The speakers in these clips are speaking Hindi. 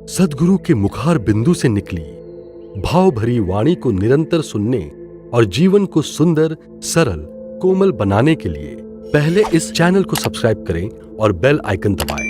सद्गुरु के मुखार बिंदु से निकली भाव भरी वाणी को निरंतर सुनने और जीवन को सुंदर, सरल, कोमल बनाने के लिए पहले इस चैनल को सब्सक्राइब करें और बेल आइकन दबाएं।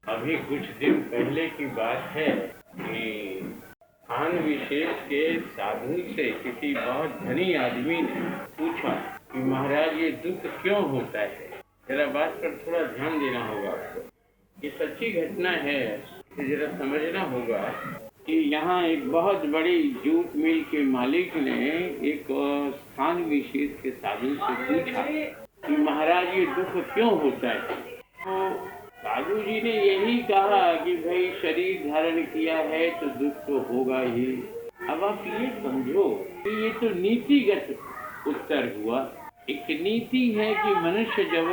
अभी कुछ दिन पहले की बात है कि स्थान विशेष के साधु से किसी बहुत धनी आदमी ने पूछा कि महाराज ये दुख क्यों होता है। जरा बात पर थोड़ा ध्यान देना होगा आपको। ये सच्ची घटना है, जरा समझना होगा कि यहाँ एक बहुत बड़ी जूट मिल के मालिक ने एक स्थान विशेष के साधु से पूछा कि महाराज ये दुख क्यों होता है। तो साधु जी ने यही कहा कि भाई शरीर धारण किया है तो दुख तो होगा ही। अब आप ये समझो कि ये तो नीतिगत उत्तर हुआ। एक नीति है कि मनुष्य जब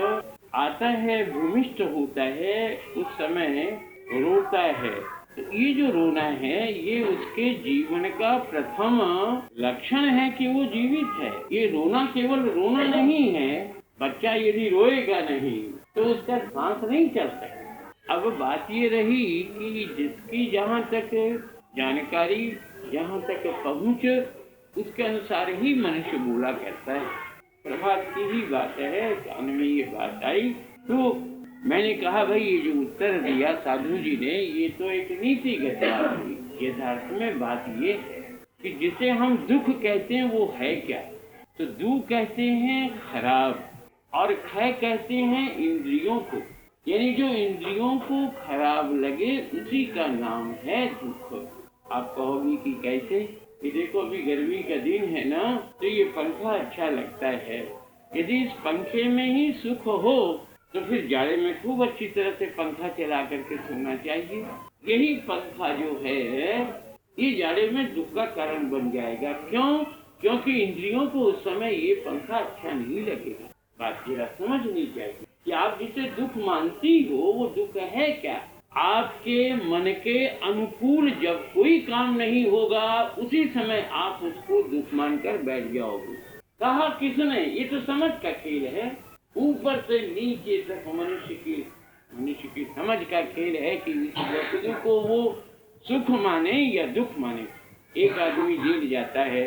आता है, भूमिष्ठ होता है, उस समय रोता है। तो ये जो रोना है ये उसके जीवन का प्रथम लक्षण है कि वो जीवित है। ये रोना केवल रोना नहीं है। बच्चा यदि रोएगा नहीं तो उसका सांस नहीं चल सकता। अब बात ये रही कि जिसकी जहाँ तक जानकारी, जहाँ तक पहुँच, उसके अनुसार ही मनुष्य बोला करता है। प्रभात की ही बात है, कान में ये बात आई तो मैंने कहा भाई ये जो उत्तर दिया साधु जी ने ये तो एक नीतिगत बात हुई। यथार्थ में बात ये है कि जिसे हम दुख कहते हैं वो है क्या। तो दु कहते हैं खराब और ख कहते हैं इंद्रियों को, यानी जो इंद्रियों को खराब लगे उसी का नाम है दुख। आप कहोगी कि कैसे। ये देखो अभी गर्मी का दिन है ना, तो ये पंखा अच्छा लगता है। यदि इस पंखे में ही सुख हो तो फिर जाड़े में खूब अच्छी तरह से पंखा चला करके सोना चाहिए। यही पंखा जो है ये जाड़े में दुख का कारण बन जाएगा। क्यों? क्योंकि इंद्रियों को उस समय ये पंखा अच्छा नहीं लगेगा। बात जरा समझनी चाहिए कि आप जिसे दुख मानती हो वो दुख है क्या। आपके मन के अनुकूल जब कोई काम नहीं होगा उसी समय आप उसको दुख मानकर बैठ जाओगे। कहा किसने? ये तो समझ का खेल है। ऊपर से नीचे तक मनुष्य की समझ का खेल है कि इस वस्तु को वो सुख माने या दुख माने। एक आदमी जेल जाता है,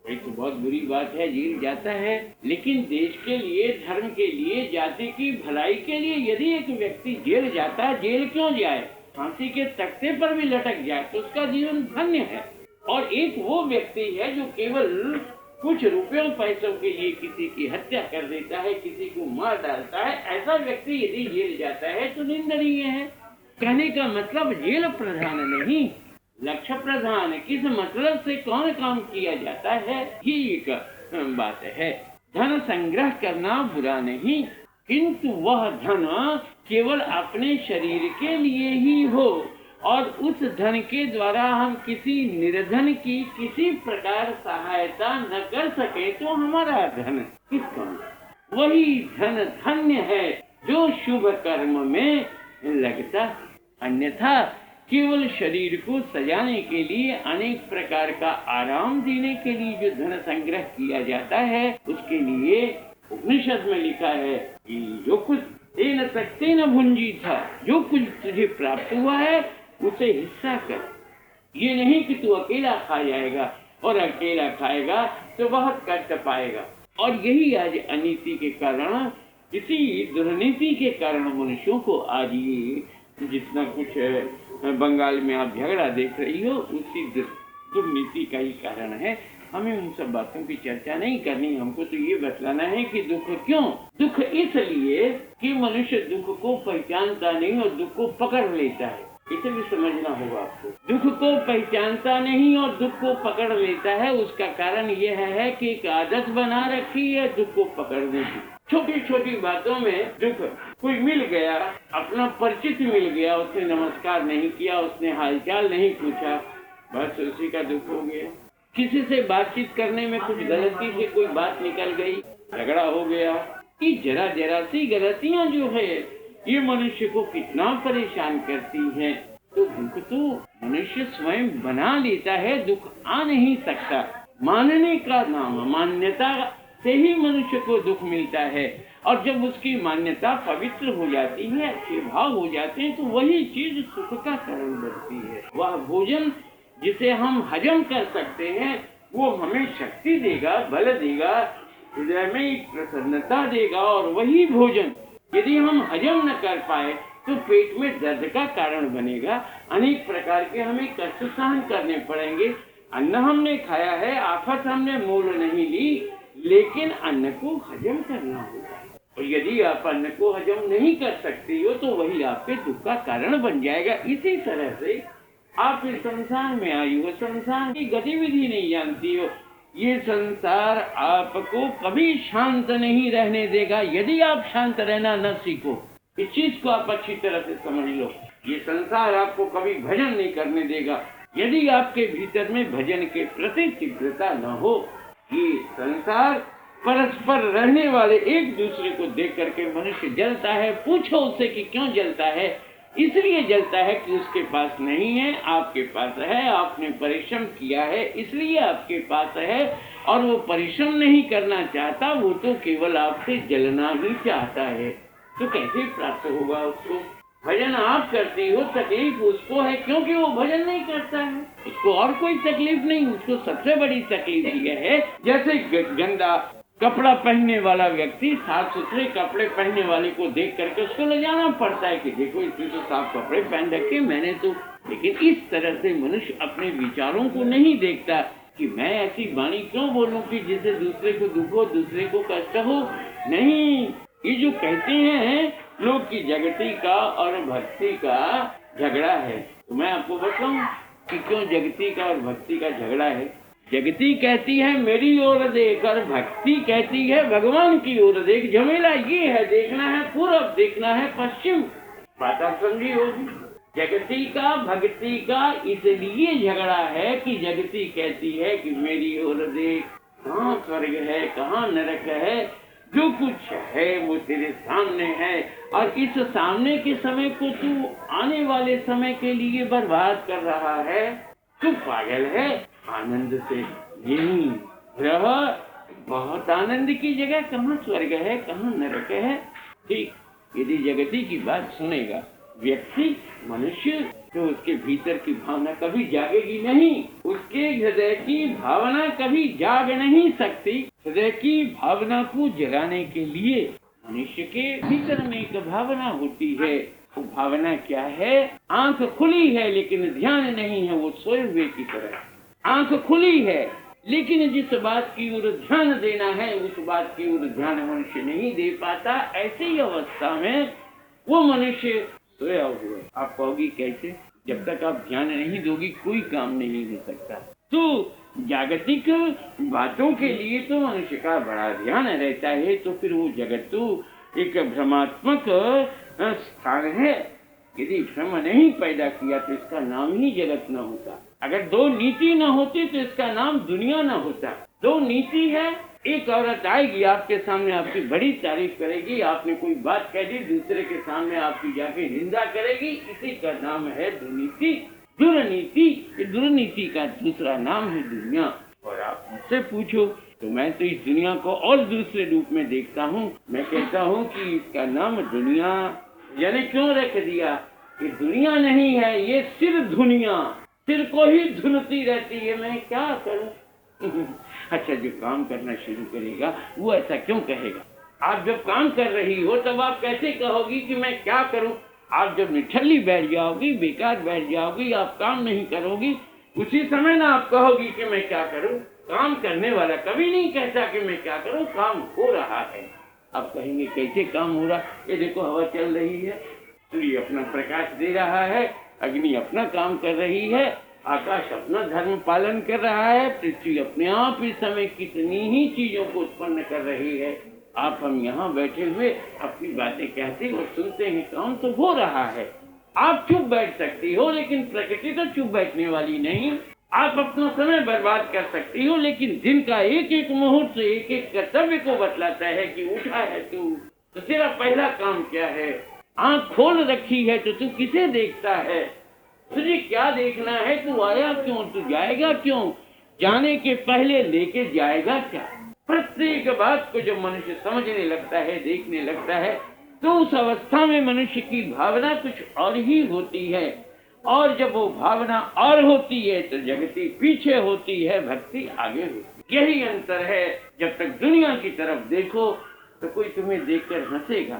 एक तो बहुत बुरी बात है, जेल जाता है, लेकिन देश के लिए, धर्म के लिए, जाति की भलाई के लिए यदि एक व्यक्ति जेल जाता है, जेल क्यों जाए, फांसी के तख्ते पर भी लटक जाए तो उसका जीवन धन्य है। और एक वो व्यक्ति है जो केवल कुछ रुपयों पैसों के लिए किसी की हत्या कर देता है, किसी को मार डालता है, ऐसा व्यक्ति यदि जेल जाता है तो निंदनीय है। कहने का मतलब जेल प्रधान नहीं, लक्ष्य प्रधान। किस मतलब से कौन काम किया जाता है ये एक बात है। धन संग्रह करना बुरा नहीं, किंतु वह धन केवल अपने शरीर के लिए ही हो और उस धन के द्वारा हम किसी निर्धन की किसी प्रकार सहायता न कर सके तो हमारा धन किस काम। वही धन धन्य है जो शुभ कर्म में लगता। अन्यथा केवल शरीर को सजाने के लिए, अनेक प्रकार का आराम देने के लिए जो धन संग्रह किया जाता है उसके लिए उपनिषद में लिखा है कि जो कुछ तेन तेन भुंजी था, जो कुछ तुझे प्राप्त हुआ है उसे हिस्सा कर। ये नहीं कि तू अकेला खा जाएगा और अकेला खाएगा तो बहुत कष्ट पाएगा। और यही आज अनीति के कारण, किसी दुर्नीति के कारण मनुष्यों को आज ये जितना कुछ बंगाल में आप झगड़ा देख रही हो उसी दुर्नीति का ही कारण है। हमें उन सब बातों की चर्चा नहीं करनी। हमको तो ये बतलाना है कि दुख क्यों। दुख इसलिए कि मनुष्य दुख को पहचानता नहीं और दुख को पकड़ लेता है। इसे भी समझना होगा आपको। दुख को पहचानता नहीं और दुख को पकड़ लेता है, उसका कारण यह है कि एक आदत बना रखी है दुख को पकड़ने की। छोटी छोटी बातों में दुख, कोई मिल गया, अपना परिचित मिल गया, उसने नमस्कार नहीं किया, उसने हालचाल नहीं पूछा, बस उसी का दुख हो गया। किसी से बातचीत करने में कुछ गलती से कोई बात निकल गई, झगड़ा हो गया। ये जरा जरा सी गलतियां जो है ये मनुष्य को कितना परेशान करती हैं। तो दुख तो मनुष्य स्वयं बना लेता है, दुख आ नहीं सकता। मानने का नाम, मान्यता से ही मनुष्य को दुख मिलता है, और जब उसकी मान्यता पवित्र हो जाती है, अच्छे भाव हो जाते हैं, तो वही चीज सुख का कारण बनती है। वह भोजन जिसे हम हजम कर सकते हैं वो हमें शक्ति देगा, बल देगा, हृदय में एक प्रसन्नता देगा। और वही भोजन यदि हम हजम न कर पाए तो पेट में दर्द का कारण बनेगा। अनेक प्रकार के हमें कष्ट सहन करने पड़ेंगे। अन्न हमने खाया है, आफत हमने मोल नहीं ली, लेकिन अन्न को हजम करना होगा। और यदि आप अन्न को हजम नहीं कर सकती हो तो वही आपके दुख का कारण बन जाएगा। इसी तरह से आप इस संसार में आई हो, संसार की गतिविधि नहीं जानती हो। ये संसार आपको कभी शांत नहीं रहने देगा यदि आप शांत रहना न सीखो। इस चीज को आप अच्छी तरह से समझ लो। ये संसार आपको कभी भजन नहीं करने देगा यदि आपके भीतर में भजन के प्रति तीव्रता न हो। ये संसार परस्पर रहने वाले एक दूसरे को देख करके मनुष्य जलता है। पूछो उससे कि क्यों जलता है? इसलिए जलता है कि उसके पास नहीं है, आपके पास है, आपने परिश्रम किया है इसलिए आपके पास है, और वो परिश्रम नहीं करना चाहता, वो तो केवल आपसे जलना ही चाहता है। तो कैसे प्राप्त होगा उसको? भजन आप करती हो, तकलीफ उसको है क्योंकि वो भजन नहीं करता है। उसको और कोई तकलीफ नहीं, उसको सबसे बड़ी तकलीफ यह है, जैसे गंदा कपड़ा पहनने वाला व्यक्ति साफ सुथरे कपड़े पहनने वाले को देख करके उसको ले जाना पड़ता है कि देखो इसने तो साफ कपड़े पहन रखे, मैंने तो। लेकिन इस तरह से मनुष्य अपने विचारों को नहीं देखता कि मैं ऐसी वाणी क्यों बोलूं कि जिससे दूसरे को दुख हो, दूसरे को कष्ट हो। नहीं, ये जो कहते हैं लोग की जगती का और भक्ति का झगड़ा है, तो मैं आपको बताऊं कि क्यों जगती का और भक्ति का झगड़ा है। जगती कहती है मेरी ओर देख, और भक्ति कहती है भगवान की ओर देख। झमेला ये है, देखना है पूरब, देखना है पश्चिम। बात आप समझी होगी। जगती का भक्ति का इसलिए झगड़ा है कि जगती कहती है कि मेरी ओर देख, कहाँ स्वर्ग है, कहाँ नरक है, जो कुछ है वो तेरे सामने है, और इस सामने के समय को तू आने वाले समय के लिए बर्बाद कर रहा है। तू पागल है, आनंद से यही रह। बहुत आनंद की जगह कहाँ स्वर्ग है, कहाँ नरक है। ठीक, यदि जगती की बात सुनेगा व्यक्ति, मनुष्य, तो उसके भीतर की भावना कभी जागेगी नहीं। उसके हृदय की भावना कभी जाग नहीं सकती। हृदय की भावना को जगाने के लिए मनुष्य के भीतर में एक भावना होती है। वो भावना क्या है? आंख खुली है लेकिन ध्यान नहीं है, वो सोए हुए की तरह। आंख खुली है लेकिन जिस बात की ओर ध्यान देना है उस बात की ओर ध्यान मनुष्य नहीं दे पाता। ऐसी अवस्था में वो मनुष्य सोया हुआ। आप कहोगी कैसे? जब तक आप ध्यान नहीं दोगी कोई काम नहीं हो सकता। तो जागतिक बातों के लिए तो मनुष्य का बड़ा ध्यान रहता है, तो फिर वो जगत तो एक भ्रमात्मक स्थान है। यदि भ्रम नहीं पैदा किया तो इसका नाम ही जगत न होता। अगर दो नीति न होती तो इसका नाम दुनिया न होता। दो नीति है, एक औरत आएगी आपके सामने, आपकी बड़ी तारीफ करेगी, आपने कोई बात कह दी, दूसरे के सामने आपकी जाके निंदा करेगी, इसी का नाम है दुर्नीति, दुर्नीति। दुर्नीति का दूसरा नाम है दुनिया। और आप मुझसे पूछो तो मैं तो इस दुनिया को और दूसरे रूप में देखता हूँ। मैं कहता हूँ कि इसका नाम दुनिया यानी क्यों रख दिया? ये दुनिया नहीं है, ये सिर दुनिया, सिर को ही धुनती रहती है। मैं क्या करूँ? अच्छा, जो काम करना शुरू करेगा वो ऐसा क्यों कहेगा? आप जब काम कर रही हो तब आप कैसे कहोगी कि मैं क्या करूं? आप जब निठल्ली बैठ जाओगी, बेकार बैठ जाओगी, आप काम नहीं करोगी, उसी समय ना आप कहोगी कि मैं क्या करूं। काम करने वाला कभी नहीं कहता कि मैं क्या करूं, काम हो रहा है। आप कहेंगे कैसे काम हो रहा? ये देखो हवा चल रही है, सूर्य अपना प्रकाश दे रहा है, अग्नि अपना काम कर रही है, आकाश अपना धर्म पालन कर रहा है, पृथ्वी अपने आप इस समय कितनी ही चीजों को उत्पन्न कर रही है। आप हम यहाँ बैठे हुए अपनी बातें कहते और सुनते हैं, काम तो हो रहा है। आप चुप बैठ सकती हो, लेकिन प्रकृति तो चुप बैठने वाली नहीं। आप अपना समय बर्बाद कर सकती हो, लेकिन दिन का एक एक मुहूर्त एक एक कर्तव्य को बतलाता है कि उठा है तू तो तेरा पहला काम क्या है। आंख खोल रखी है तो तू किसे देखता है, तुझे क्या देखना है, तू आया क्यों, तू जाएगा क्यों, जाने के पहले लेके जाएगा क्या। प्रत्येक बात को जब मनुष्य समझने लगता है, देखने लगता है, तो उस अवस्था में मनुष्य की भावना कुछ और ही होती है। और जब वो भावना और होती है तो जगती पीछे होती है, भक्ति आगे होती है। यही अंतर है। जब तक दुनिया की तरफ देखो तो कोई तुम्हें देखकर हंसेगा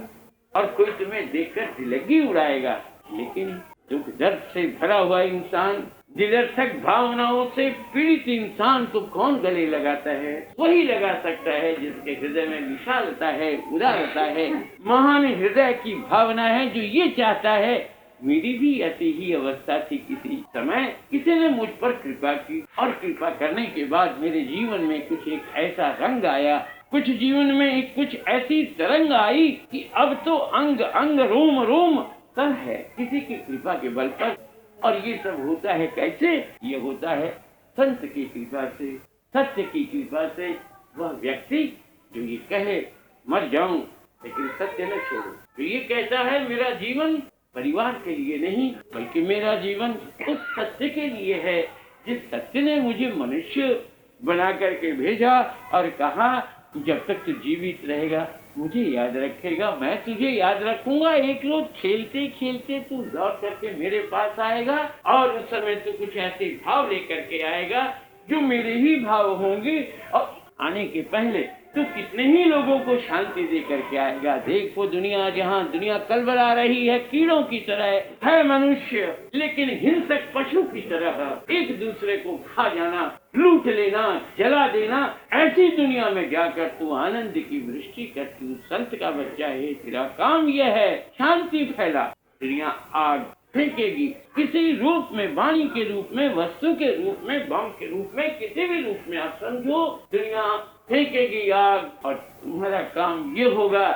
और कोई तुम्हें देखकर तिलकी उड़ाएगा, लेकिन दुख दर्द से भरा हुआ इंसान, निरर्थक भावनाओं से पीड़ित इंसान को कौन गले लगाता है। वही लगा सकता है जिसके हृदय में विशालता है, उदारता है, महान हृदय की भावना है, जो ये चाहता है मेरी भी ऐसी ही अवस्था थी किसी समय, किसी ने मुझ पर कृपा की और कृपा करने के बाद मेरे जीवन में कुछ एक ऐसा रंग आया, कुछ जीवन में एक कुछ ऐसी तरंग आई कि अब तो अंग अंग रोम रोम तर है किसी की कृपा के बल पर। और ये सब होता है कैसे, ये होता है संत की कृपा से, सत्य की कृपा से। वह व्यक्ति जो ये कहे मर जाऊं लेकिन सत्य न छोड़ो, तो ये कहता है मेरा जीवन परिवार के लिए नहीं बल्कि मेरा जीवन उस सत्य के लिए है जिस सत्य ने मुझे मनुष्य बना करके भेजा और कहा जब तक तू जीवित रहेगा मुझे याद रखेगा, मैं तुझे याद रखूंगा। एक रोज खेलते खेलते तू लौट करके मेरे पास आएगा और उस समय तू कुछ ऐसे भाव लेकर के आएगा जो मेरे ही भाव होंगे, और आने के पहले तू कितने ही लोगों को शांति दे करके आएगा। देखो दुनिया, जहाँ दुनिया कलबला रही है, कीड़ों की तरह है मनुष्य, लेकिन हिंसक पशु की तरह एक दूसरे को खा जाना, लूट लेना, जला देना, ऐसी दुनिया में जाकर तू आनंद की वृष्टि कर, तू संत का बच्चा है, तेरा काम यह है शांति फैला। दुनिया आग फेंकेगी किसी रूप में, वाणी के रूप में, वस्तु के रूप में, बम के रूप में, किसी भी रूप में आप समझो, दुनिया फेंकेगी आग, और तुम्हारा काम ये होगा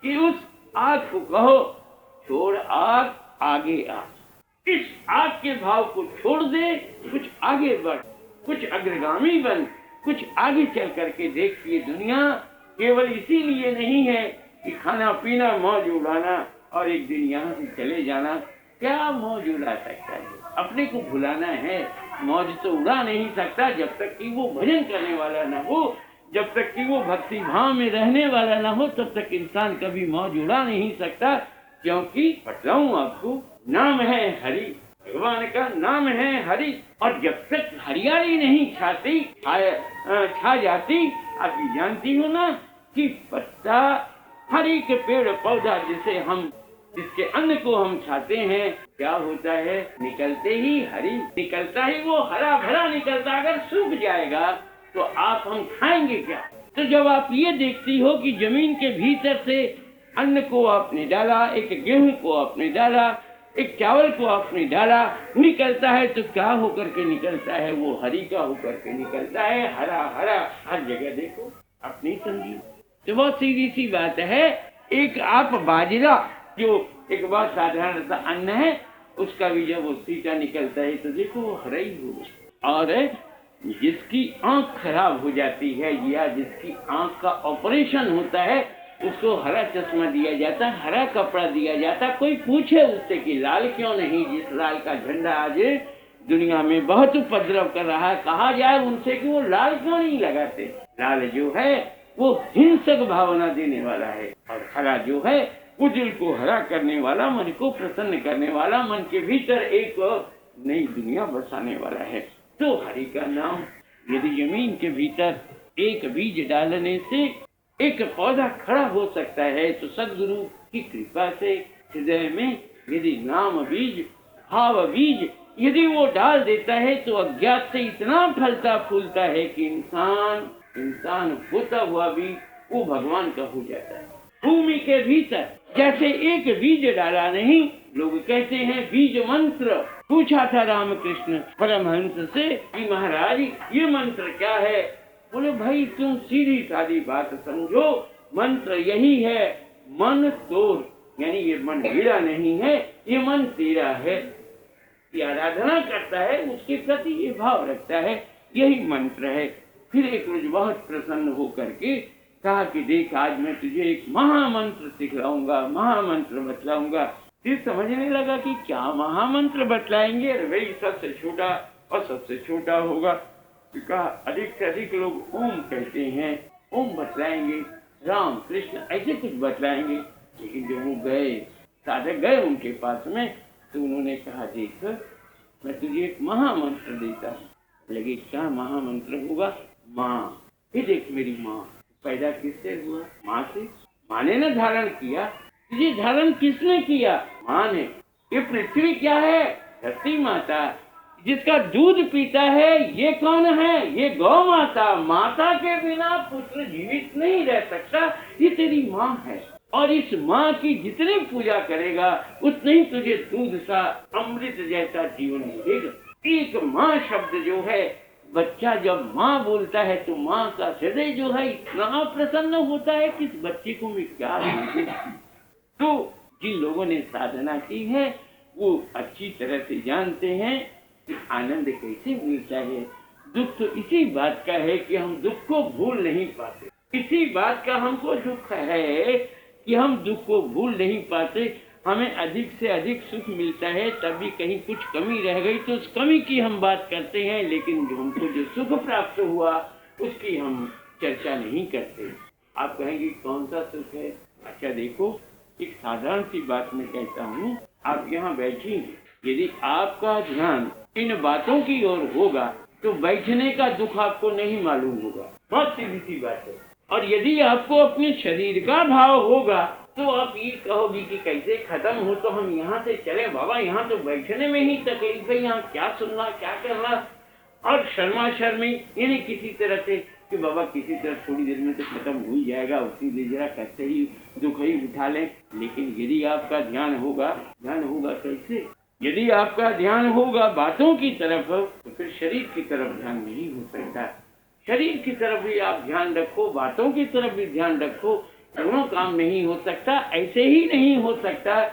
कि उस आग को कहो छोड़ आग, आगे आ। इस आग के भाव को छोड़ दे, कुछ आगे बढ़, कुछ अग्रगामी बन, कुछ आगे चल करके देख। ये दुनिया केवल इसीलिए नहीं है कि खाना पीना मौज उड़ाना और एक दिन यहाँ से चले जाना। क्या मौज उड़ा सकता है, अपने को भुलाना है। मौज तो उड़ा नहीं सकता जब तक कि वो भजन करने वाला ना हो, जब तक कि वो भक्ति भाव में रहने वाला ना हो, तब तक इंसान कभी मौज उड़ा नहीं सकता। क्योंकि बताऊं आपको, नाम है हरि, भगवान का नाम है हरि, और जब तक हरियाली नहीं छा जाती, आप जानती हो ना कि पत्ता हरि के पेड़ पौधा जिसके अन्न को हम खाते हैं, क्या होता है, निकलते ही हरी निकलता ही वो हरा भरा निकलता। अगर सूख जाएगा तो आप हम खाएंगे क्या। तो जब आप ये देखती हो कि जमीन के भीतर से अन्न को आपने डाला, एक गेहूं को आपने डाला, एक चावल को आपने डाला, निकलता है तो क्या होकर के निकलता है, वो हरी का होकर के निकलता है, हरा हरा हर जगह देखो। आप नहीं समझी तो बहुत सीधी सी बात है। एक आप बाजरा जो एक बहुत साधारण सा अन्न है, उसका भी जब वो सीटा निकलता है तो देखो वो हरा ही हो। और जिसकी आंख खराब हो जाती है या जिसकी आंख का ऑपरेशन होता है, उसको हरा चश्मा दिया जाता, हरा कपड़ा दिया जाता। कोई पूछे उससे कि लाल क्यों नहीं, जिस लाल का झंडा आज दुनिया में बहुत उपद्रव कर रहा है, कहा जाए उनसे कि वो लाल क्यों नहीं लगाते। लाल जो है वो हिंसक भावना देने वाला है, और हरा जो है वो दिल को हरा करने वाला, मन को प्रसन्न करने वाला, मन के भीतर एक नई दुनिया बसाने वाला है। तो हरि का नाम, यदि जमीन के भीतर एक बीज डालने से एक पौधा खड़ा हो सकता है, तो सदगुरु की कृपा से हृदय में यदि नाम बीज, भाव बीज यदि वो डाल देता है, तो अज्ञात से इतना फलता फूलता है कि इंसान होता हुआ भी वो भगवान का हो जाता है। भूमि के भीतर जैसे एक बीज डाला नहीं, लोग कहते हैं बीज मंत्र। पूछा था रामकृष्ण परमहंस से कि महाराज ये मंत्र क्या है? बोले भाई तुम सीधी सादी बात समझो, मंत्र यही है, मन तोड़, यानी ये मन मेरा नहीं है, ये मन तेरा है। की आराधना करता है उसके प्रति ये भाव रखता है, यही मंत्र है। फिर एक रोज बहुत प्रसन्न होकर के कहा कि देख आज मैं तुझे एक महामंत्र सिखलाऊंगा, महामंत्र बतलाऊंगा। फिर समझने लगा कि क्या महामंत्र बतलाएंगे, वही सबसे छोटा और सबसे छोटा होगा। तो कहा अधिक से अधिक लोग ओम कहते हैं, ओम बतलाएंगे, राम कृष्ण ऐसे कुछ बतलाएंगे। लेकिन जब वो गए, साधक गए उनके पास में, तो उन्होंने कहा देख मैं तुझे एक महामंत्र देता हूँ। लगे क्या महामंत्र होगा? माँ, ये देख मेरी माँ पैदा किससे हुआ? माँ से। माँ ने ना धारण किया, तुझे धारण किसने किया? माँ ने। ये पृथ्वी क्या है? धरती माता। जिसका दूध पीता है ये कौन है? ये गौ माता। माता के बिना पुत्र जीवित नहीं रह सकता, ये तेरी माँ है। और इस माँ की जितनी पूजा करेगा उतने ही तुझे दूध सा अमृत जैसा जीवन मिलेगा। एक माँ शब्द जो है, बच्चा जब माँ बोलता है तो माँ का हृदय जो है इतना प्रसन्न होता है कि इस बच्चे को मैं क्या दूँ। तो जिन लोगों ने साधना की है वो अच्छी तरह से जानते हैं कि आनंद कैसे मिलता है। दुख तो इसी बात का है कि हम दुख को भूल नहीं पाते। इसी बात का हमको दुख है कि हम दुख को भूल नहीं पाते। हमें अधिक से अधिक सुख मिलता है, तभी कहीं कुछ कमी रह गई तो उस कमी की हम बात करते हैं, लेकिन जो हमको जो सुख प्राप्त हुआ उसकी हम चर्चा नहीं करते। आप कहेंगे कौन सा सुख है? अच्छा देखो, एक साधारण सी बात मैं कहता हूँ। आप यहाँ बैठी, यदि आपका ध्यान इन बातों की ओर होगा तो बैठने का दुख आपको नहीं मालूम होगा। बहुत सीधी सी बात है। और यदि आपको अपने शरीर का भाव होगा तो आप ये कहोगी कि कैसे खत्म हो तो हम यहाँ से चले बाबा, यहाँ तो बैठने में ही तकलीफ है, यहाँ क्या सुनना क्या करना। और शर्मा शर्मी यानी किसी तरह से कि बाबा किसी तरह थोड़ी देर में तो खत्म हो ही जाएगा, उसी लिए जरा कैसे ही दुख ही उठा लें। लेकिन यदि आपका ध्यान होगा कैसे? यदि आपका ध्यान होगा बातों की तरफ तो फिर शरीर की तरफ ध्यान नहीं हो सकता। शरीर की तरफ भी आप ध्यान रखो, बातों की तरफ भी ध्यान रखो, दोनों काम नहीं हो सकता। ऐसे ही नहीं हो सकता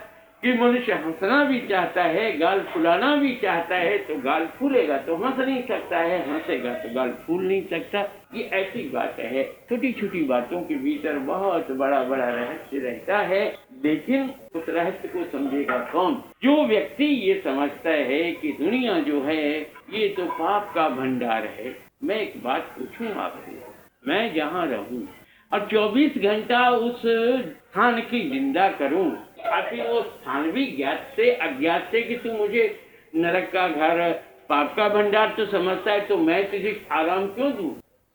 कि मनुष्य हंसना भी चाहता है, गाल फुलाना भी चाहता है, तो गाल फूलेगा तो हंस नहीं सकता है, हंसेगा तो गाल फूल नहीं सकता। ये ऐसी बात है। छोटी छोटी बातों के भीतर बहुत बड़ा बड़ा रहस्य रहता है, लेकिन उस रहस्य को समझेगा कौन? जो व्यक्ति ये समझता है कि दुनिया जो है ये तो पाप का भंडार है। मैं एक बात पूछूं आपसे, मैं जहाँ रहूं और 24 घंटा उस स्थान की निंदा करूं, आखिर वो स्थान भी ज्ञात से अज्ञात से कि तू मुझे नरक का घर, पाप का भंडार तो समझता है, तो मैं तुझे आराम क्यों दूं?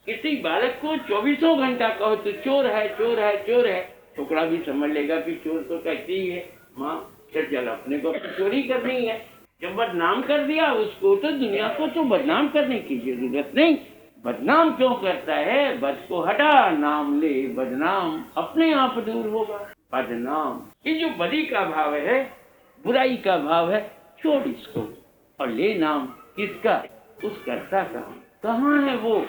किसी बालक को 24 घंटा कहो तो चोर है चोर है चोर है, छोकरा भी समझ लेगा कि चोर तो कहते ही है। माँ चल अपने को चोरी करनी है। जब बदनाम कर दिया उसको तो दुनिया को तो बदनाम करने की जरूरत नहीं। बदनाम क्यों करता है? बद को हटा, नाम ले, बदनाम अपने आप दूर होगा। बदनाम ये जो बदी का भाव है, बुराई का भाव है, छोड़ इसको और ले नाम। किसका? उस कर्ता का। कहाँ है वो?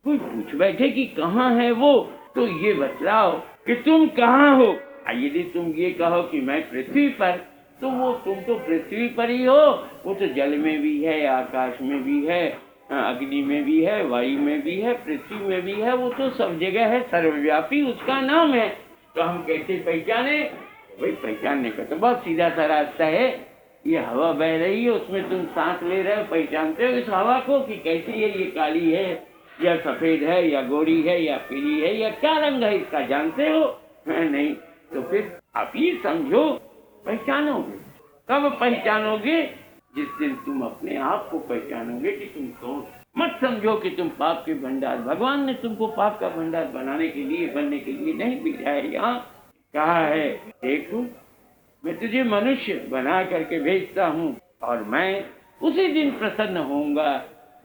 कोई पूछ बैठे कि कहाँ है वो, तो ये बतलाओ कि तुम कहाँ हो। यदि तुम ये कहो कि मैं पृथ्वी पर, तो वो तुम तो पृथ्वी पर ही हो। वो तो जल में भी है, आकाश में भी है, अग्नि में भी है, वायु में भी है, पृथ्वी में भी है। वो तो सब जगह है, सर्वव्यापी उसका नाम है। तो हम कैसे पहचाने? भाई पहचानने का तो बहुत सीधा सा रास्ता है। ये हवा बह रही है, उसमें तुम सांस ले रहे हो, पहचानते हो इस हवा को कि कैसी है? ये काली है या सफेद है या गोरी है या पीली है या क्या रंग है, इसका जानते हो? नहीं। तो फिर आप ये समझो, पहचानोगे। कब पहचानोगे? जिस दिन तुम अपने आप को पहचानोगे कि तुम कौन। मत समझो कि तुम पाप के भंडार, भगवान ने तुमको पाप का भंडार बनने के लिए नहीं भेजा है। यहाँ कहा है देखो मैं तुझे मनुष्य बना करके भेजता हूँ और मैं उसी दिन प्रसन्न होऊंगा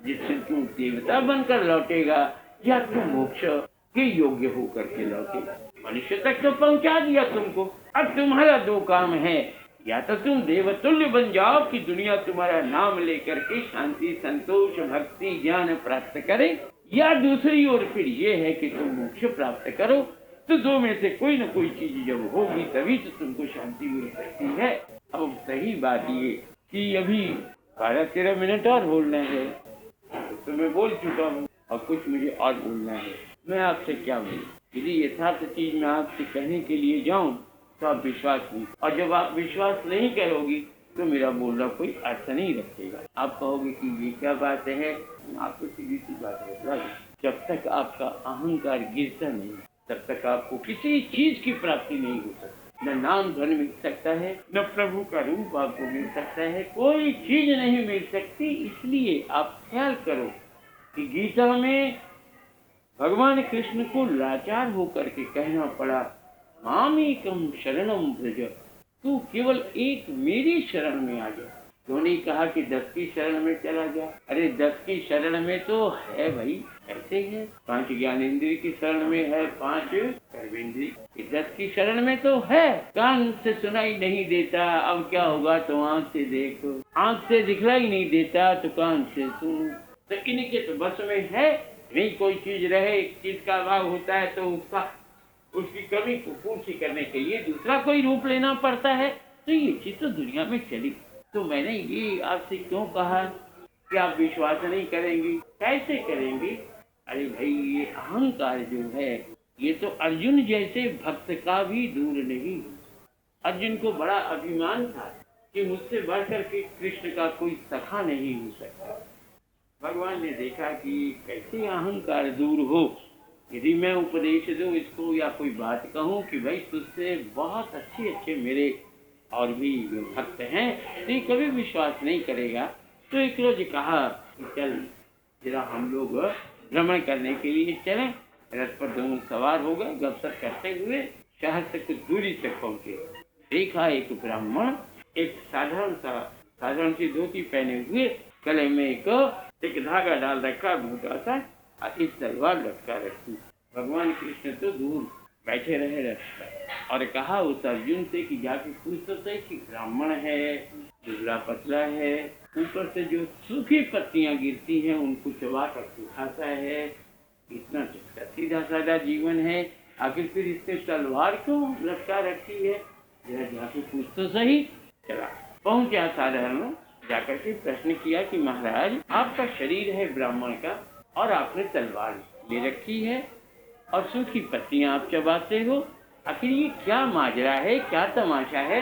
जिस दिन तू देवता बनकर लौटेगा या तू मोक्ष के योग्य होकर के लौटेगा। मनुष्य तक तो पहुँचा दिया तुमको। अब तुम्हारा दो काम है, या तो तुम देवतुल्य बन जाओ कि दुनिया तुम्हारा नाम लेकर के शांति, संतोष, भक्ति, ज्ञान प्राप्त करे, या दूसरी ओर फिर ये है कि तुम मोक्ष प्राप्त करो। तो दो में से कोई न कोई चीज जब होगी तभी तो तुमको शांति मिल सकती है। अब सही बात ये कि अभी 12-13 मिनट और बोलना है, तो मैं बोल चुका हूँ और कुछ मुझे और बोलना है। मैं आपसे क्या बोलूँ? यदि यथार्थ चीज मैं आपसे कहने के लिए जाऊँ तो आप विश्वास नहीं, और जब आप विश्वास नहीं करोगी तो मेरा बोलना कोई अर्थ नहीं रखेगा। आप कहोगे कि ये क्या बात है, आपको सीधी सी बात बता दूं, जब तक आपका अहंकार गिरता नहीं तब तक आपको किसी चीज की प्राप्ति नहीं हो सकती। न नाम धन मिल सकता है, न प्रभु का रूप आपको मिल सकता है, कोई चीज नहीं मिल सकती। इसलिए आप ख्याल करो कि गीता में भगवान कृष्ण को लाचार होकर के कहना पड़ा, मामेकम शरणम व्रज, तू केवल एक मेरी शरण में आ जा। तो नहीं कहा कि 10 की शरण में चला जा। अरे 10 की शरण में तो है भाई, ऐसे है 5 ज्ञानेंद्रिय की शरण में है, 5 कर्मेंद्रिय, 10 की शरण में तो है। कान से सुनाई नहीं देता, अब क्या होगा तो आँख से देखो, आँख से दिखलाई नहीं देता तो कान से सुनो। तो इनके तो बस में है नहीं। कोई चीज रहे, एक चीज का अभाव होता है तो उसकी कमी को पूर्ति करने के लिए दूसरा कोई रूप लेना पड़ता है। तो ये चीज तो दुनिया में चली। तो मैंने ये आपसे क्यों कहा कि आप विश्वास नहीं करेंगी? कैसे करेंगी? अरे भाई, ये अहंकार जो है ये तो अर्जुन जैसे भक्त का भी दूर नहीं। अर्जुन को बड़ा अभिमान था कि मुझसे बढ़कर के कृष्ण का कोई सखा नहीं हो सकता। भगवान ने देखा कि कैसे अहंकार दूर हो। यदि मैं उपदेश दूं इसको या कोई बात कहूं कि भाई तुझसे बहुत अच्छे मेरे और भी भक्त हैं, तो ये कभी विश्वास नहीं करेगा। तो एक रोज कहा कि चल जरा हम लोग भ्रमण करने के लिए चलें। रथ पर दोनों सवार हो गए, गपशप करते हुए शहर से कुछ दूरी तक पहुंचे। देखा एक ब्राह्मण एक साधारण सी धोती पहने हुए, गले में एक धागा डाल रखा, मोटा सा, और इस तलवार लटका रखी। भगवान कृष्ण तो दूर बैठे रहे रथ पर और कहा उस अर्जुन से कि जाके पूछ तो सही कि ब्राह्मण है, दुबला पतला है, ऊपर से जो सूखी पत्तियां गिरती हैं उनको चबा कर खाता है, इतना सीधा साधा जीवन है, आखिर फिर इसने तलवार क्यों लटका रखी है? जरा जाके पूछ तो सही। चला पहुंचा साधारण, जाकर के प्रश्न किया कि महाराज आपका शरीर है ब्राह्मण का और आपने तलवार ले रखी है और सूखी पत्तियां आप चबाते हो, आखिर ये क्या माजरा है, क्या तमाशा है?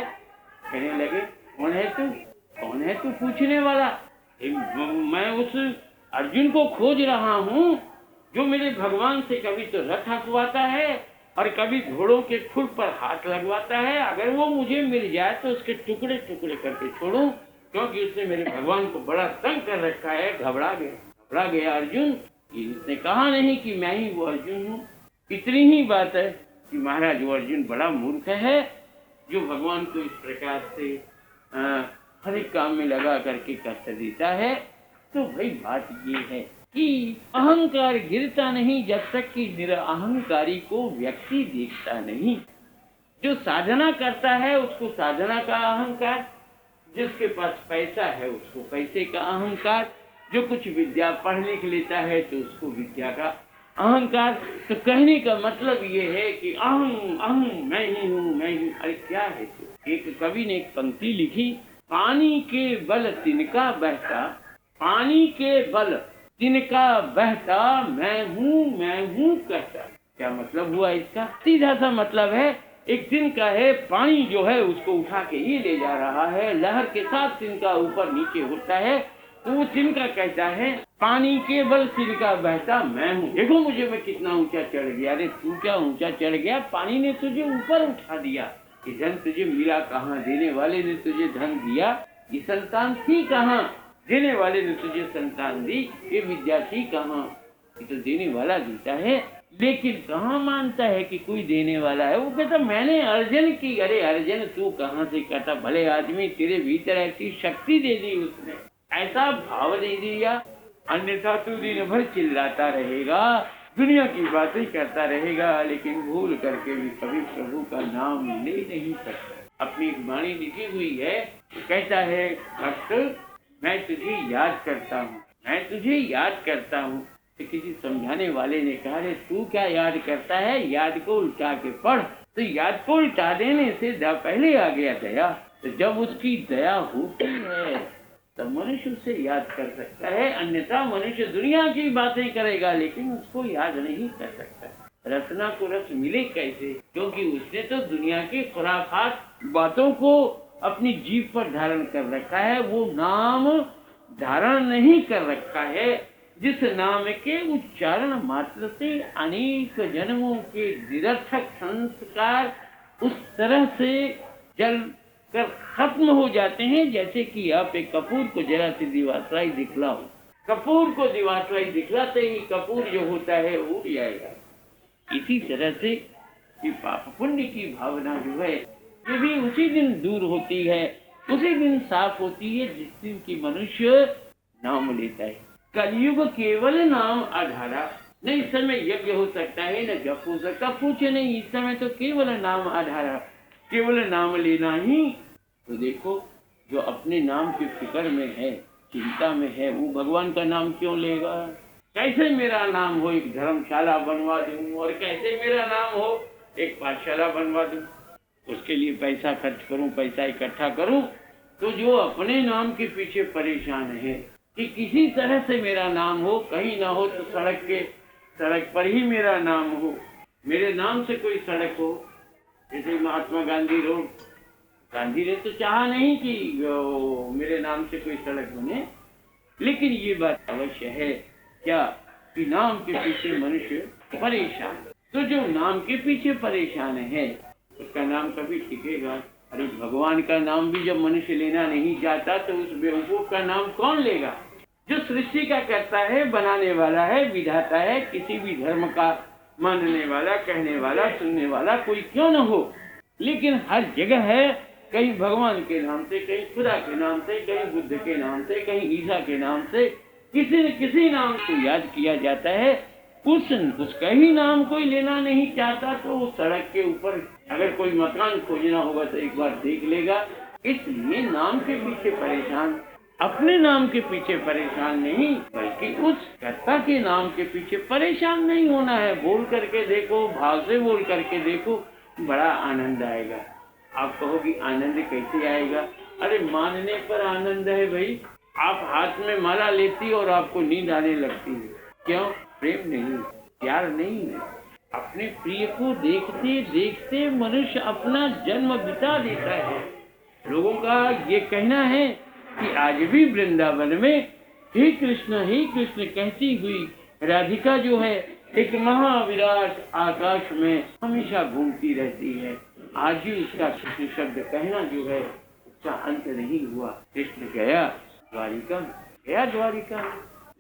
कहने लगे कौन है तू पूछने वाला? मैं उस अर्जुन को खोज रहा हूँ जो मेरे भगवान से कभी तो रथ हंसवाता है और कभी घोड़ों के खुर पर हाथ लगवाता है। अगर वो मुझे मिल जाए तो उसके टुकड़े टुकड़े करके छोड़ूं, क्योंकि उसने मेरे भगवान को बड़ा तंग कर रखा है। घबरा गया अर्जुन। उसने कहा नहीं कि मैं ही वो अर्जुन हूँ। इतनी ही बात है कि महाराज वो अर्जुन बड़ा मूर्ख है जो भगवान को इस प्रकार से हर एक काम में लगा करके कष्ट देता है। तो भाई बात ये है कि अहंकार गिरता नहीं जब तक कि निरअहंकारी को व्यक्ति देखता नहीं। जो साधना करता है उसको साधना का अहंकार, जिसके पास पैसा है उसको पैसे का अहंकार, जो कुछ विद्या पढ़ने के लेता है तो उसको विद्या का अहंकार। तो कहने का मतलब ये है कि अहं मैं ही हूँ। अरे क्या है तो? एक कवि ने एक पंक्ति लिखी, पानी के बल तिनका बहता, पानी के बल तिनका बहता, मैं हूँ कहता। क्या मतलब हुआ इसका? सीधा सा मतलब है, एक तिनका है, पानी जो है उसको उठा के ये ले जा रहा है, लहर के साथ तिनका ऊपर नीचे होता है, तो वो तिनका कहता है पानी के बल तिनका बहता मैं हूँ। देखो मुझे मैं कितना ऊंचा चढ़ गया। अरे तू क्या ऊंचा चढ़ गया? पानी ने तुझे ऊपर उठा दिया। ये धन तुझे मिला कहाँ? देने वाले ने तुझे धन दिया। ये संतान थी कहाँ? देने वाले ने तुझे संतान दी। ये विद्या थी कहाँ? ये तो देने वाला देता है। लेकिन कहाँ मानता है कि कोई देने वाला है? वो कहता मैंने अर्जन की। अरे अर्जन तू कहाँ से कहता? भले आदमी, तेरे भीतर ऐसी शक्ति दे दी उसने, ऐसा भाव दे दिया, अन्यथा तू दिन भर चिल्लाता रहेगा, दुनिया की बातें करता रहेगा, लेकिन भूल करके भी कभी प्रभु का नाम ले नहीं सकता। अपनी एक वाणी लिखी हुई है, कहता है भक्त मैं तुझे याद करता हूँ, मैं तुझे याद करता हूँ। तो किसी समझाने वाले ने कहा रे तू क्या याद करता है, याद को उल्टा के पढ़। तो याद को उल्टा देने से पहले आ गया दया। तो जब उसकी दया होती है तब मनुष्य उसे याद कर सकता है, अन्यथा मनुष्य दुनिया की बातें करेगा लेकिन उसको याद नहीं कर सकता। रसना को रस मिले कैसे, क्योंकि उसने तो दुनिया की खुराफात बातों को अपनी जीभ पर धारण कर रखा है, वो नाम धारण नहीं कर रखा है जिस नाम के उच्चारण मात्र से अनेक जन्मों के निरर्थक संस्कार उस तरह से जल कर खत्म हो जाते हैं, जैसे कि आप एक कपूर को जरा सी दिवासलाई दिखलाओ, कपूर को दिवासलाई दिखलाते ही कपूर जो होता है उड़ जाएगा। इसी तरह से कि पाप पुण्य की भावना जो है ये भी उसी दिन दूर होती है, उसी दिन साफ होती है जिस दिन की मनुष्य नाम लेता है। कलयुग केवल नाम आधारा, न इस समय यज्ञ हो सकता है न जप हो सकता, पूछे नहीं, इस समय तो केवल नाम आधारा, केवल नाम लेना ही। तो देखो जो अपने नाम की फिक्र में है, चिंता में है, वो भगवान का नाम क्यों लेगा। कैसे मेरा नाम हो एक धर्मशाला बनवा दूं, और कैसे मेरा नाम हो एक पाठशाला बनवा दूं, उसके लिए पैसा खर्च करूं, पैसा इकट्ठा करूं। तो जो अपने नाम के पीछे परेशान है कि किसी तरह से मेरा नाम हो, कहीं ना हो तो सड़क पर ही मेरा नाम हो, मेरे नाम से कोई सड़क हो, जैसे महात्मा गांधी रोड, गांधी ने तो चाहा नहीं कि मेरे नाम से कोई सड़क बने, लेकिन ये बात अवश्य है क्या कि नाम के पीछे मनुष्य परेशान। तो जो नाम के पीछे परेशान है उसका नाम कभी टिकेगा। अरे भगवान का नाम भी जब मनुष्य लेना नहीं चाहता तो उस बेवकूफ का नाम कौन लेगा। जो सृष्टि का करता है, बनाने वाला है, विधाता है, किसी भी धर्म का मानने वाला, कहने वाला, सुनने वाला कोई क्यों न हो, लेकिन हर जगह है, कहीं भगवान के नाम से, कहीं खुदा के नाम से, कहीं बुद्ध के नाम से, कहीं ईसा के नाम से, किसी न किसी नाम को याद किया जाता है। उसका ही नाम कोई लेना नहीं चाहता तो उस सड़क के ऊपर अगर कोई मकान खोजना होगा तो एक बार देख लेगा। इसलिए नाम के पीछे परेशान, अपने नाम के पीछे परेशान नहीं, बल्कि उस कर्ता के नाम के पीछे परेशान नहीं होना है। बोल करके देखो, भाव से बोल करके देखो, बड़ा आनंद आएगा। आप कहोगी आनंद कैसे आएगा। अरे मानने पर आनंद है भाई। आप हाथ में माला लेती और आपको नींद आने लगती है, क्यों? प्रेम नहीं, प्यार नहीं है। अपने प्रिय को देखते देखते मनुष्य अपना जन्म बिता देता है। लोगों का ये कहना है कि आज भी वृंदावन में हे कृष्ण कहती हुई राधिका जो है एक महाविराट आकाश में हमेशा घूमती रहती है। आज भी उसका कृष्ण शब्द कहना जो है उसका अंत नहीं हुआ। कृष्ण गया द्वारिका,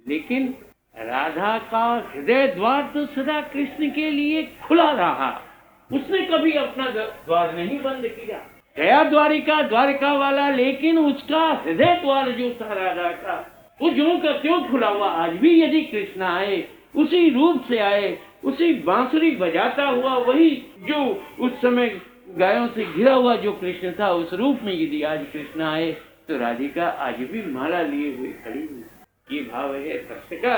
लेकिन राधा का हृदय द्वार तो सदा कृष्ण के लिए खुला रहा। उसने कभी अपना द्वार नहीं बंद किया। गया द्वारिका वाला, लेकिन उसका हृदय द्वार जो था राधा का, वो ज्यों का त्यों खुला हुआ। आज भी यदि कृष्ण आए, उसी रूप से आए, उसी बांसुरी बजाता हुआ, वही जो उस समय गायों से घिरा हुआ जो कृष्ण था, उस रूप में यदि आज कृष्ण आए तो राधिका आज भी माला लिए हुए खड़ी हुई। ये भाव है भक्त का,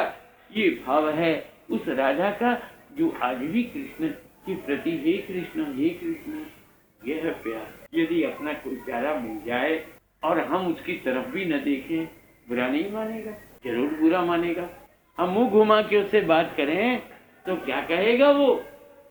ये भाव है उस राधा का जो आज भी कृष्ण के प्रति हे कृष्ण ये है प्यार। यदि अपना कोई प्यारा मिल जाए और हम उसकी तरफ भी न देखें, बुरा नहीं मानेगा, जरूर बुरा मानेगा। हम मुंह घुमा के उससे बात करें तो क्या कहेगा वो,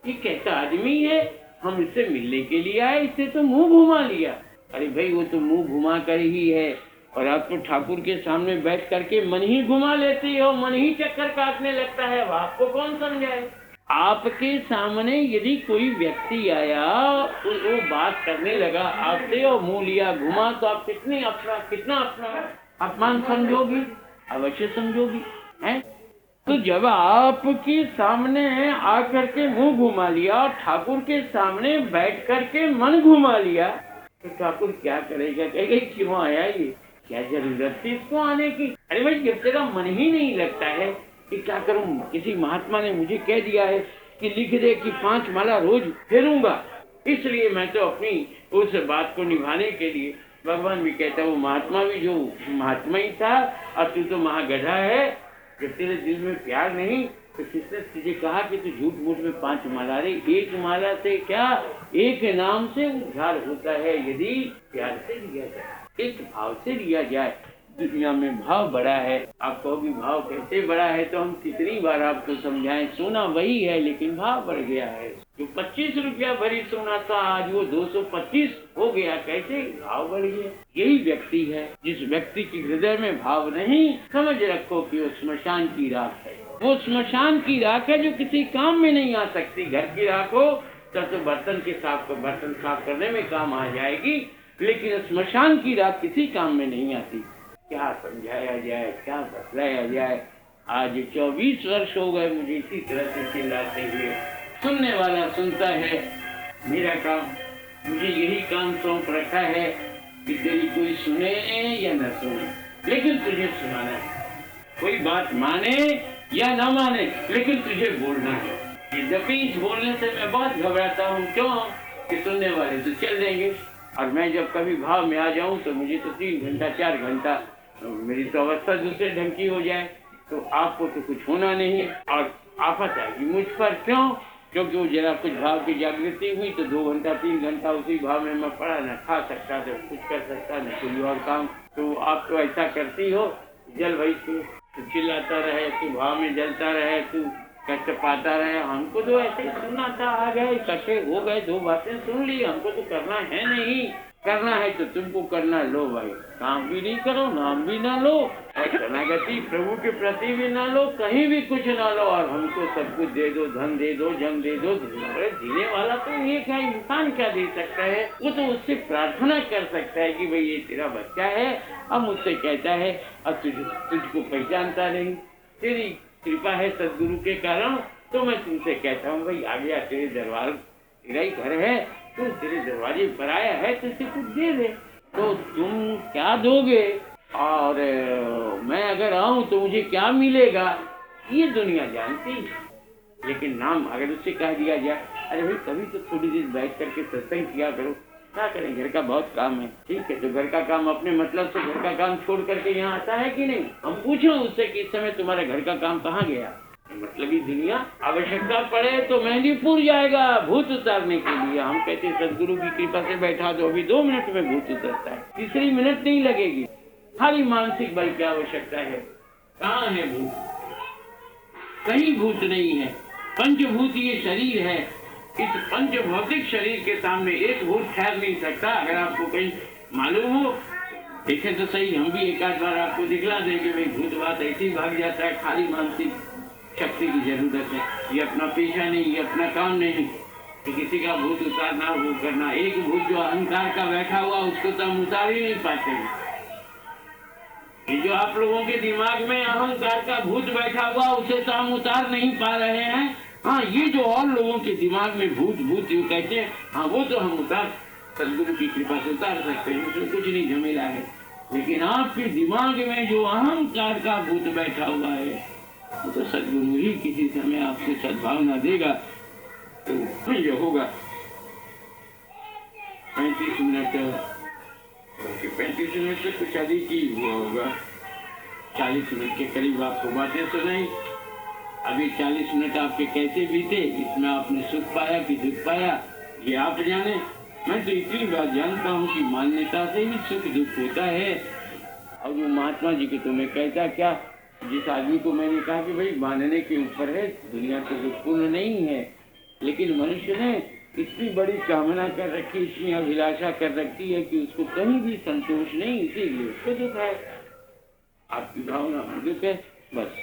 ये कैसा आदमी है, हम इससे मिलने के लिए आए, इससे तो मुंह घुमा लिया। अरे भाई वो तो मुंह घुमा कर ही है, और आप तो ठाकुर के सामने बैठ करके मन ही घुमा लेते हो, मन ही चक्कर काटने लगता है। अब आपको कौन समझाए। आपके सामने यदि कोई व्यक्ति आया वो बात करने लगा आपसे और मुंह लिया घुमा, तो आप कितना अपना अपमान समझोगी, अवश्य समझोगी, हैं? तो जब आपके सामने आकर के मुंह घुमा लिया और ठाकुर के सामने बैठ करके मन घुमा लिया, तो ठाकुर क्या करेगा, कहेगा क्यों आया ये, क्या जरूरत थी इसको आने की। अरे भाई जब तेरा मन ही नहीं लगता है कि क्या करूं, किसी महात्मा ने मुझे कह दिया है कि लिख दे कि 5 माला रोज फेरूंगा, इसलिए मैं तो अपनी उस बात को निभाने के लिए, भगवान भी कहता है वो महात्मा भी जो महात्मा ही था और तू तो महागधा है, जब तेरे दिल में प्यार नहीं तो किसने तुझे कहा कि तू झूठ मूठ में 5 माला रे? एक माला से क्या, एक नाम से उद्धार होता है यदि प्यार से लिया जाए, एक भाव से लिया जाए। दुनिया में भाव बड़ा है। आप कहोगे भाव कैसे बड़ा है, तो हम कितनी बार आपको समझाएं, सोना वही है लेकिन भाव बढ़ गया है। जो 25 रुपया भरी सोना था आज वो 225 हो गया, कैसे? भाव बढ़ गया। यही व्यक्ति है जिस व्यक्ति के हृदय में भाव नहीं, समझ रखो कि वो श्मशान की राख है। वो श्मशान की राख है जो किसी काम में नहीं आ सकती। घर की राख हो तो बर्तन साफ करने में काम आ जाएगी, लेकिन श्मशान की राख किसी काम में नहीं आती। क्या समझाया जाए, क्या बतलाया जाए। आज 24 वर्ष हो गए मुझे इसी तरह से चिल्लाते हुए। सुनने वाला सुनता है, मेरा काम, मुझे यही काम सौंप रखा है कि तेरी कोई सुने या न सुने, लेकिन तुझे सुनाना है। कोई बात माने या न माने, लेकिन तुझे बोलना है। यद्यपि इस बोलने से मैं बहुत घबराता हूँ, क्यों कि सुनने वाले तो चल देंगे, और मैं जब कभी भाव में आ जाऊं तो मुझे तो 3 घंटा 4 घंटा मेरी तो अवस्था दूसरे ढंग की हो जाए, तो आपको तो कुछ होना नहीं और आफत आएगी मुझ पर। क्यों? क्योंकि वो जरा कुछ भाव की जागृति हुई तो 2 घंटा 3 घंटा उसी भाव में मैं पड़ा, न खा सकता, न कुछ कर सकता, न कोई और काम। तो आप तो ऐसा करती हो, जल भाई तू चिल्लाता रहे, तू भाव में जलता रहे, तू कष्ट पाता रहे। हमको तो ऐसे सुनना था, आ गए इकट्ठे हो गए, 2 बातें सुन ली, हमको तो करना है नहीं। करना है तो तुमको करना, लो भाई, काम भी नहीं करो, नाम भी ना लो, और शरणागति प्रभु के प्रति भी ना लो, कहीं भी कुछ ना लो, और हमको सब कुछ दे दो, धन दे दो, जंग दे दो। अरे जीने वाला तो एक है, इंसान क्या दे सकता है? वो तो उससे प्रार्थना कर सकता है कि भाई ये तेरा बच्चा है, अब मुझसे कहता है, अब तुझको पहचानता नहीं, तेरी कृपा है सदगुरु के कारण, तो मैं तुमसे कहता हूँ भाई आ गया तेरे दरबार, तेरा ही घर है, तो तेरे दरवाजे पर आया है तो इसे कुछ दे दे। तो तुम क्या दोगे, और मैं अगर आऊं तो मुझे क्या मिलेगा, ये दुनिया जानती है। लेकिन नाम अगर उससे कह दिया जाए, अरे भाई कभी तो थोड़ी देर बैठ करके सत्संग किया करो, क्या करें, घर का बहुत काम है। ठीक है, तो घर का काम अपने मतलब से घर का काम छोड़ करके यहाँ आता है कि नहीं? हम पूछो उससे कि इस समय तुम्हारे घर का काम कहाँ गया? मतलब ये दुनिया आवश्यकता पड़े तो मेहंदीपुर जाएगा भूत उतारने के लिए। हम कहते सदगुरु की कृपा से बैठा दो, अभी 2 मिनट में भूत उतरता है, तीसरी मिनट नहीं लगेगी। खाली मानसिक बल की आवश्यकता है। कहाँ है भूत? कहीं भूत नहीं है। पंचभूत ये शरीर है, इस पंच भौतिक शरीर के सामने एक भूत ठहर नहीं सकता। अगर आपको कहीं मालूम हो, देखे तो सही, हम भी एक आध बार आपको दिखला देंगे भाई भूत बात ऐसे ही भाग जाता है। खाली मानसिक शक्ति की जरूरत है। ये अपना पेशा नहीं, ये अपना काम नहीं कि किसी का भूत उतारना, वो करना। एक भूत जो अहंकार का बैठा हुआ उसको तो हम उतार ही नहीं पाते हैं। ये जो आप लोगों के दिमाग में अहंकार का भूत बैठा हुआ उसे तो हम उतार नहीं पा रहे हैं। हाँ, ये जो और लोगों के दिमाग में भूत भूत यूँ कहते हैं, हाँ वो तो हम उतार, सदगुरु की कृपा से उतार सकते हैं, उसमें कुछ नहीं झमेला है। लेकिन आपके दिमाग में जो अहंकार का भूत बैठा हुआ है वो तो सदगुरु ही किसी समय आपको सद्भावना देगा तो ये होगा। 35 मिनट, बल्कि 35 मिनट से कुछ अधिक ही हुआ होगा। 40 मिनट के करीब आपको बातें सुनाई। अभी 40 मिनट आपके कैसे बीते, इसमें आपने सुख पाया कि दुख पाया, ये आप जाने। मैं तो इतनी बात जानता हूँ कि मान्यता से ही सुख दुख होता है। और वो महात्मा जी के तुम्हें कहता क्या, जिस आदमी को मैंने कहा कि भाई मानने के ऊपर है, दुनिया तो पूर्ण नहीं है, लेकिन मनुष्य ने इतनी बड़ी कामना कर रखी, इतनी अभिलाषा कर रखी है कि उसको कहीं भी संतोष नहीं, इसीलिए उसको दुख है। आपकी भावना दुख है, बस।